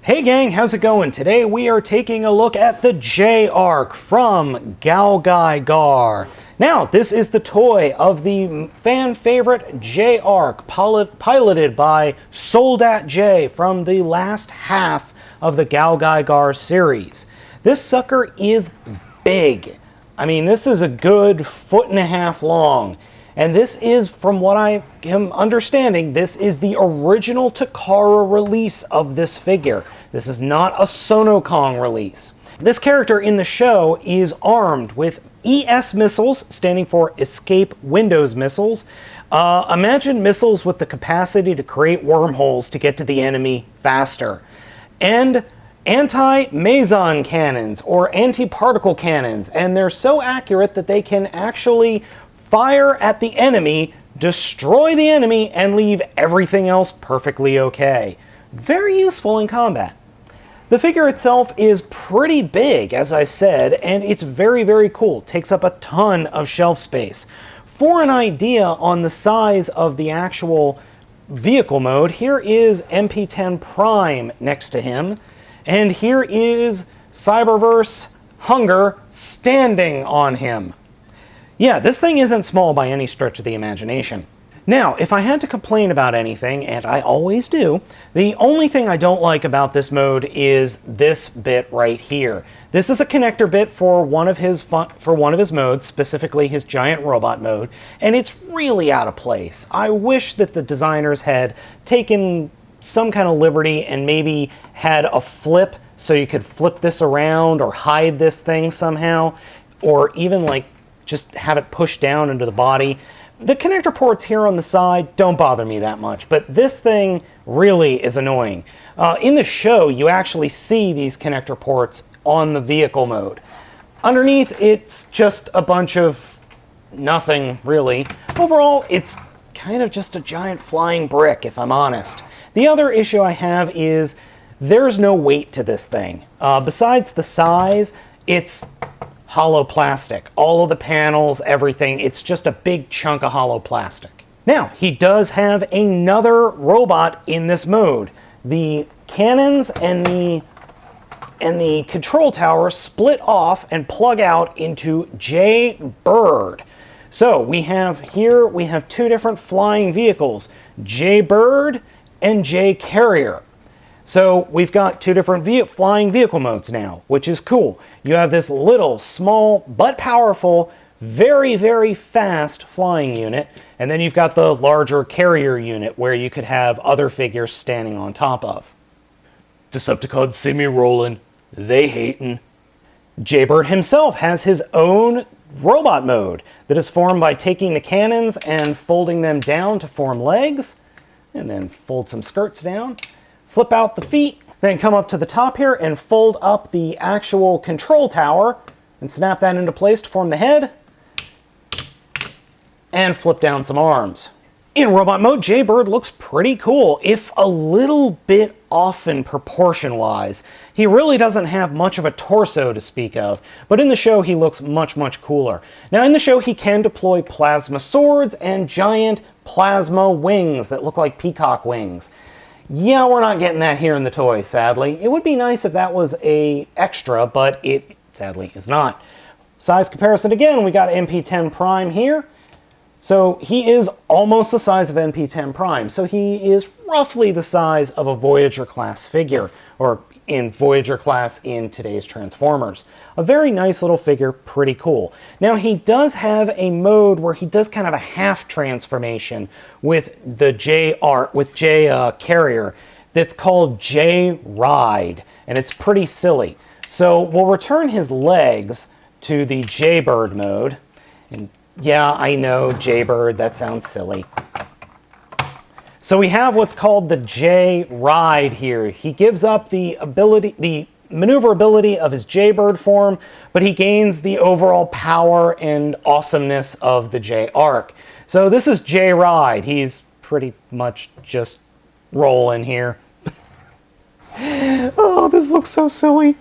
Hey gang, how's it going? Today we are taking a look at the J-Ark from GaoGaiGar. Now, this is the toy of the fan favorite J-Ark, piloted by Soldat-J from the last half of the GaoGaiGar series. This sucker is big. I mean, this is a good 1.5 feet long. And this is, from what I am understanding, this is the original Takara release of this figure. This is not a Sonokong release. This character in the show is armed with ES missiles, standing for Escape Windows missiles. Imagine missiles with the capacity to create wormholes to get to the enemy faster. And anti-meson cannons, or anti-particle cannons, and they're so accurate that they can actually fire at the enemy, destroy the enemy, and leave everything else perfectly okay. Very useful in combat. The figure itself is pretty big, as I said, and it's very, very cool. It takes up a ton of shelf space. For an idea on the size of the actual vehicle mode, here is MP10 Prime next to him, and here is Cyberverse Hunger standing on him. Yeah, this thing isn't small by any stretch of the imagination. Now, if I had to complain about anything, and I always do, the only thing I don't like about this mode is this bit right here. This is a connector bit for one of his modes, specifically his giant robot mode, and it's really out of place. I wish that the designers had taken some kind of liberty and maybe had a flip so you could flip this around or hide this thing somehow, or even like just have it pushed down into the body. The connector ports here on the side don't bother me that much, but this thing really is annoying. In the show, you actually see these connector ports on the vehicle mode. Underneath, it's just a bunch of nothing, really. Overall, it's kind of just a giant flying brick, if I'm honest. The other issue I have is there's no weight to this thing. Besides the size, it's hollow plastic. All of the panels, everything, it's just a big chunk of hollow plastic. Now, he does have another robot in this mode. The cannons and the control tower split off and plug out into J-Bird. So we have two different flying vehicles, J-Bird and J-Carrier. So we've got two different flying vehicle modes now, which is cool. You have this little, small, but powerful, very, very fast flying unit, and then you've got the larger carrier unit where you could have other figures standing on top of. Decepticons see me rolling. They hatin'. J-Bird himself has his own robot mode that is formed by taking the cannons and folding them down to form legs, and then fold some skirts down. Flip out the feet, then come up to the top here and fold up the actual control tower and snap that into place to form the head, and flip down some arms. In robot mode, J-Bird looks pretty cool, if a little bit off in proportion-wise. He really doesn't have much of a torso to speak of, but in the show he looks much, much cooler. Now in the show he can deploy plasma swords and giant plasma wings that look like peacock wings. Yeah, we're not getting that here in the toy, sadly. It would be nice if that was an extra, but it sadly is not. Size comparison again, we got MP10 Prime here. So he is almost the size of MP10 Prime. So he is roughly the size of a Voyager class figure, or in Voyager class in today's Transformers. A very nice little figure, pretty cool. Now he does have a mode where he does kind of a half transformation with the J-Ark, with J-Carrier, that's called J-Ride, and it's pretty silly. So we'll return his legs to the J-Bird mode, and yeah, I know, J-Bird, that sounds silly. So we have what's called the J-Ride here. He gives up the maneuverability of his J-Bird form, but he gains the overall power and awesomeness of the J-Ark. So this is J-Ride. He's pretty much just rolling here. Oh, this looks so silly.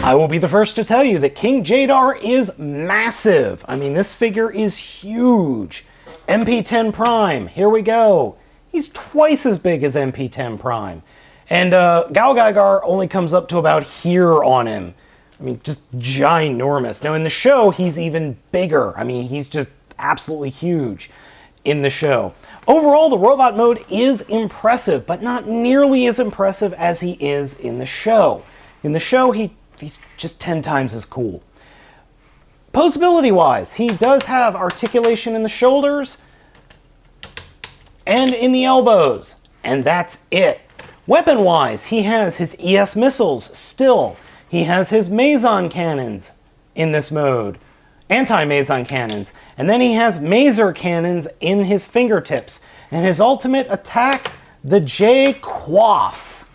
I will be the first to tell you that King J-Dar is massive. I mean, this figure is huge. MP10 Prime, here we go. He's twice as big as MP10 Prime. And GaoGaiGar only comes up to about here on him. I mean, just ginormous. Now in the show, he's even bigger. I mean, he's just absolutely huge in the show. Overall, the robot mode is impressive, but not nearly as impressive as he is in the show. In the show, he's just 10 times as cool. Poseability-wise, he does have articulation in the shoulders and in the elbows, and that's it. Weapon-wise, he has his ES missiles still. He has his Mason cannons in this mode, anti-Mason cannons, and then he has Maser cannons in his fingertips, and his ultimate attack, the J-Quaff,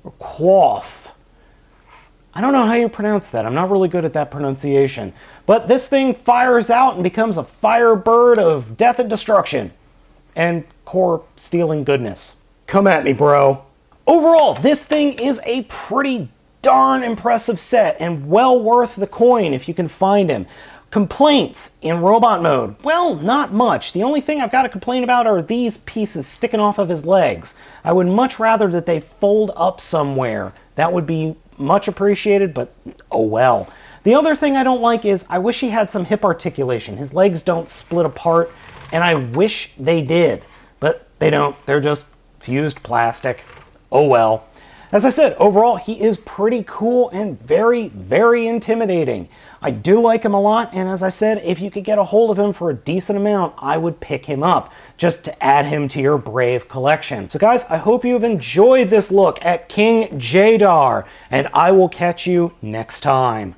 or Quaff. I don't know how you pronounce that. I'm not really good at that pronunciation. But this thing fires out and becomes a firebird of death and destruction. And core stealing goodness. Come at me, bro. Overall, this thing is a pretty darn impressive set and well worth the coin if you can find him. Complaints in robot mode? Well, not much. The only thing I've got to complain about are these pieces sticking off of his legs. I would much rather that they fold up somewhere. That would be much appreciated, but oh well. The other thing I don't like is I wish he had some hip articulation. His legs don't split apart, and I wish they did, but they don't. They're just fused plastic. Oh well. As I said, overall, he is pretty cool and very, very intimidating. I do like him a lot, and as I said, if you could get a hold of him for a decent amount, I would pick him up, just to add him to your Brave collection. So guys, I hope you've enjoyed this look at King J-Dar, and I will catch you next time.